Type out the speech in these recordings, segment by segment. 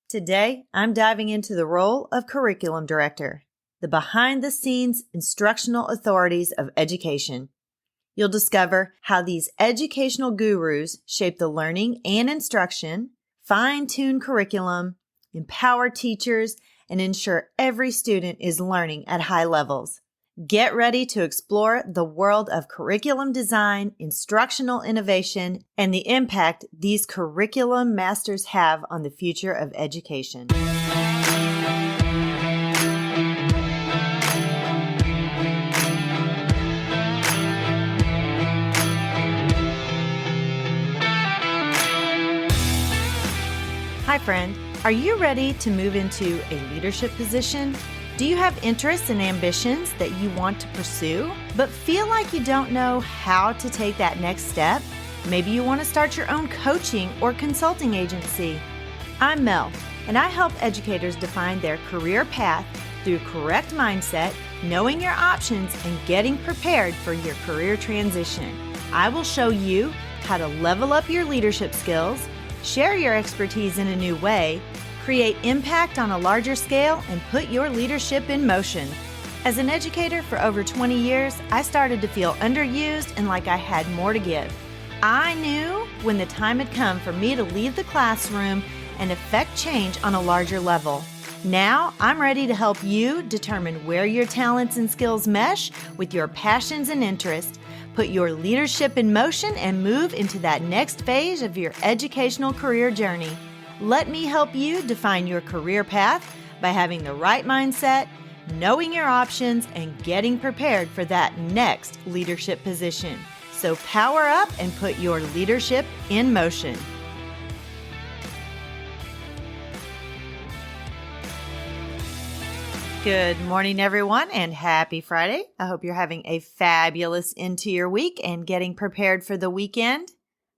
Today, I'm diving into the role of curriculum director, the behind-the-scenes instructional authorities of education. You'll discover how these educational gurus shape the learning and instruction, fine-tune curriculum, empower teachers, and ensure every student is learning at high levels. Get ready to explore the world of curriculum design, instructional innovation, and the impact these curriculum masters have on the future of education. Hi, friend. Are you ready to move into a leadership position? Do you have interests and ambitions that you want to pursue, but feel like you don't know how to take that next step? Maybe you want to start your own coaching or consulting agency. I'm Mel, and I help educators define their career path through correct mindset, knowing your options, and getting prepared for your career transition. I will show you how to level up your leadership skills, share your expertise in a new way, create impact on a larger scale, and put your leadership in motion. As an educator for over 20 years, I started to feel underused and like I had more to give. I knew when the time had come for me to leave the classroom and affect change on a larger level. Now, I'm ready to help you determine where your talents and skills mesh with your passions and interests. Put your leadership in motion and move into that next phase of your educational career journey. Let me help you define your career path by having the right mindset, knowing your options, and getting prepared for that next leadership position. So power up and put your leadership in motion. Good morning, everyone, and happy Friday. I hope you're having a fabulous end to your week and getting prepared for the weekend.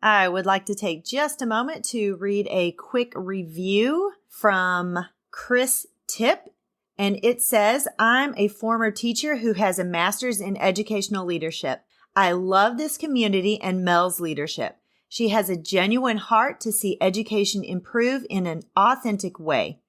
I would like to take just a moment to read a quick review from Chris Tipp, and it says, I'm a former teacher who has a master's in educational leadership. I love this community and Mel's leadership. She has a genuine heart to see education improve in an authentic way.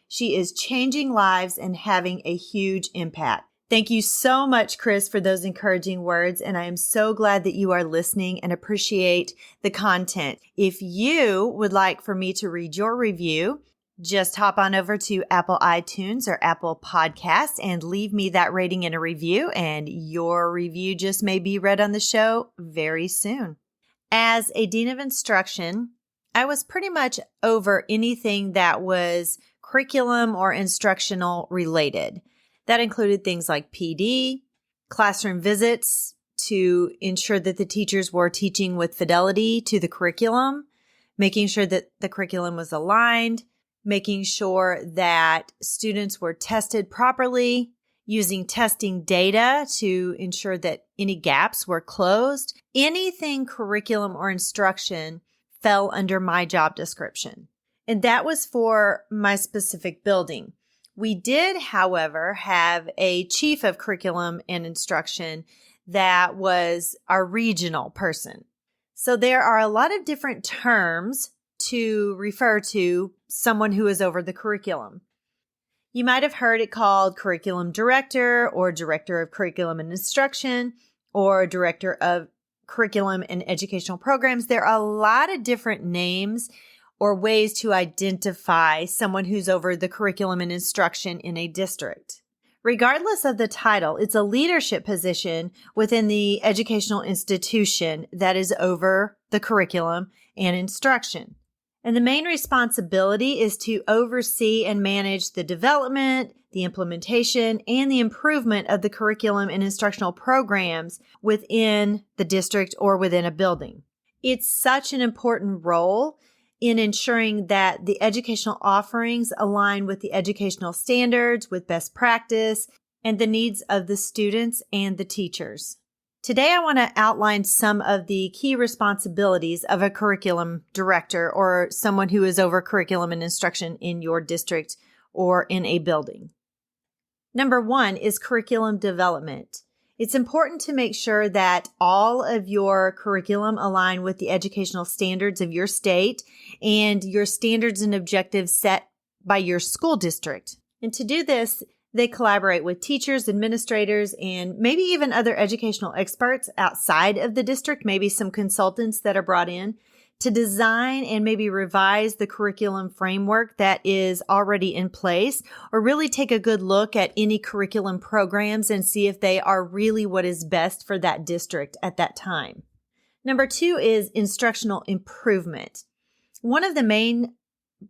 She is changing lives and having a huge impact. Thank you so much, Chris, for those encouraging words, and I am so glad that you are listening and appreciate the content. If you would like for me to read your review, just hop on over to Apple iTunes or Apple Podcasts and leave me that rating and a review, and your review just may be read on the show very soon. As a Dean of Instruction, I was pretty much over anything that was curriculum or instructional related. That included things like PD, classroom visits to ensure that the teachers were teaching with fidelity to the curriculum, making sure that the curriculum was aligned, making sure that students were tested properly, using testing data to ensure that any gaps were closed. Anything curriculum or instruction fell under my job description. And that was for my specific building. We did, however, have a chief of curriculum and instruction that was our regional person. So there are a lot of different terms to refer to someone who is over the curriculum. You might have heard it called curriculum director or director of curriculum and instruction or director of curriculum and educational programs. There are a lot of different names or ways to identify someone who's over the curriculum and instruction in a district. Regardless of the title, it's a leadership position within the educational institution that is over the curriculum and instruction. And the main responsibility is to oversee and manage the development, the implementation, and the improvement of the curriculum and instructional programs within the district or within a building. It's such an important role in ensuring that the educational offerings align with the educational standards, with best practice, and the needs of the students and the teachers. Today, I want to outline some of the key responsibilities of a curriculum director or someone who is over curriculum and instruction in your district or in a building. Number one is curriculum development. It's important to make sure that all of your curriculum align with the educational standards of your state and your standards and objectives set by your school district. And to do this, they collaborate with teachers, administrators, and maybe even other educational experts outside of the district, maybe some consultants that are brought in to design and maybe revise the curriculum framework that is already in place, or really take a good look at any curriculum programs and see if they are really what is best for that district at that time. Number 2 is instructional improvement. One of the main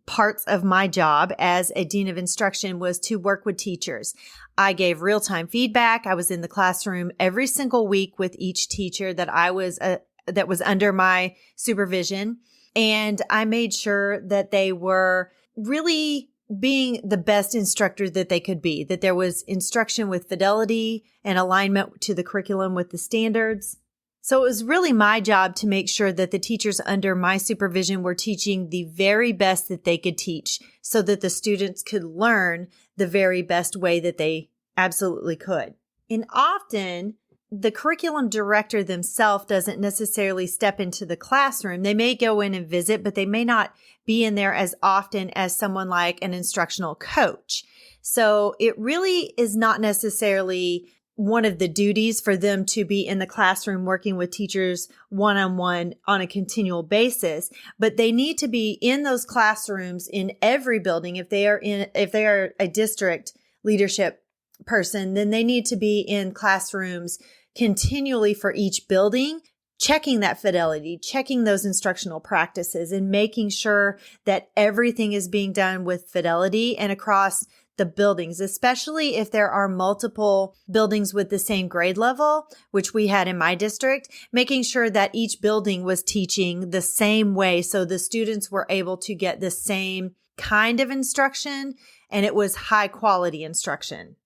parts of my job as a dean of instruction was to work with teachers. I gave real-time feedback. I was in the classroom every single week with each teacher that was under my supervision, and I made sure that they were really being the best instructor that they could be, that there was instruction with fidelity and alignment to the curriculum with the standards. So it was really my job to make sure that the teachers under my supervision were teaching the very best that they could teach so that the students could learn the very best way that they absolutely could. And often, the curriculum director themselves doesn't necessarily step into the classroom. They may go in and visit, but they may not be in there as often as someone like an instructional coach. So it really is not necessarily one of the duties for them to be in the classroom working with teachers one-on-one on a continual basis, but they need to be in those classrooms in every building. If they are a district leadership person, then they need to be in classrooms continually for each building, checking that fidelity, checking those instructional practices, and making sure that everything is being done with fidelity and across the buildings, especially if there are multiple buildings with the same grade level, which we had in my district, making sure that each building was teaching the same way so the students were able to get the same kind of instruction and it was high quality instruction.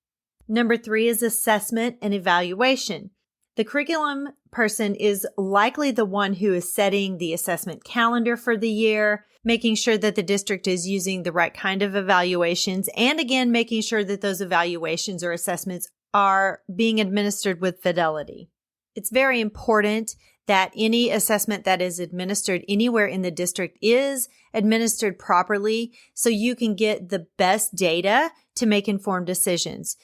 Number 3 is assessment and evaluation. The curriculum person is likely the one who is setting the assessment calendar for the year, making sure that the district is using the right kind of evaluations, and again, making sure that those evaluations or assessments are being administered with fidelity. It's very important that any assessment that is administered anywhere in the district is administered properly so you can get the best data to make informed decisions.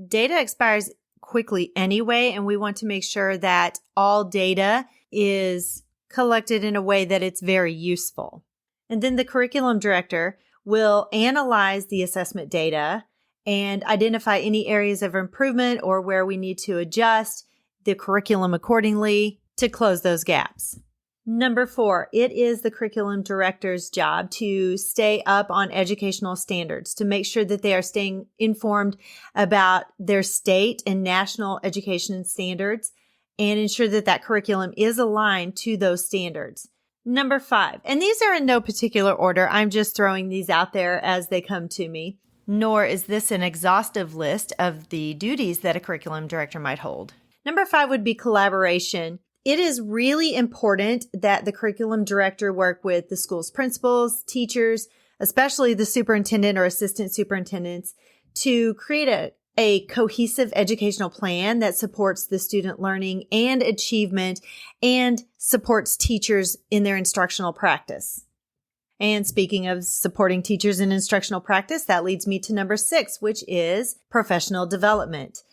Data expires quickly anyway, and we want to make sure that all data is collected in a way that it's very useful. And then the curriculum director will analyze the assessment data and identify any areas of improvement or where we need to adjust the curriculum accordingly to close those gaps. Number 4, it is the curriculum director's job to stay up on educational standards, to make sure that they are staying informed about their state and national education standards and ensure that that curriculum is aligned to those standards. Number 5, and these are in no particular order. I'm just throwing these out there as they come to me, nor is this an exhaustive list of the duties that a curriculum director might hold. Number 5 would be collaboration. It is really important that the curriculum director work with the school's principals, teachers, especially the superintendent or assistant superintendents, to create a cohesive educational plan that supports the student learning and achievement and supports teachers in their instructional practice. And speaking of supporting teachers in instructional practice, that leads me to number 6, which is professional development.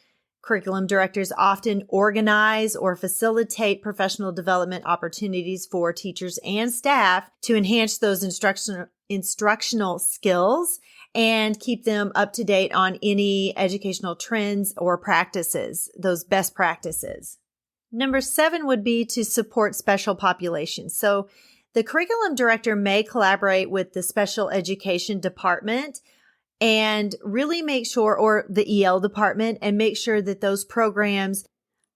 Curriculum directors often organize or facilitate professional development opportunities for teachers and staff to enhance those instructional skills and keep them up to date on any educational trends or practices, those best practices. Number 7 would be to support special populations. So the curriculum director may collaborate with the special education department and really make sure, or the EL department, and make sure that those programs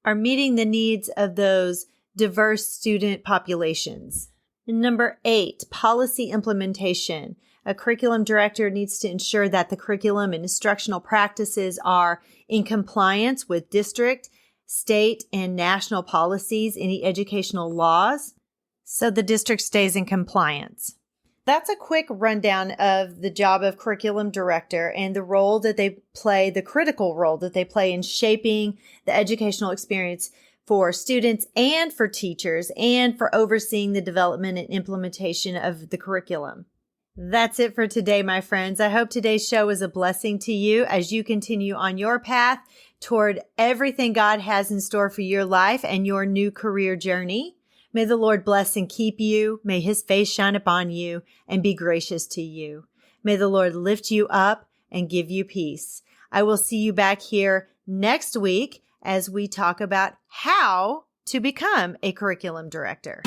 are meeting the needs of those diverse student populations. Number 8, policy implementation. A curriculum director needs to ensure that the curriculum and instructional practices are in compliance with district, state, and national policies, any educational laws, so the district stays in compliance. That's a quick rundown of the job of curriculum director and the role that they play, the critical role that they play in shaping the educational experience for students and for teachers and for overseeing the development and implementation of the curriculum. That's it for today, my friends. I hope today's show was a blessing to you as you continue on your path toward everything God has in store for your life and your new career journey. May the Lord bless and keep you. May his face shine upon you and be gracious to you. May the Lord lift you up and give you peace. I will see you back here next week as we talk about how to become a curriculum director.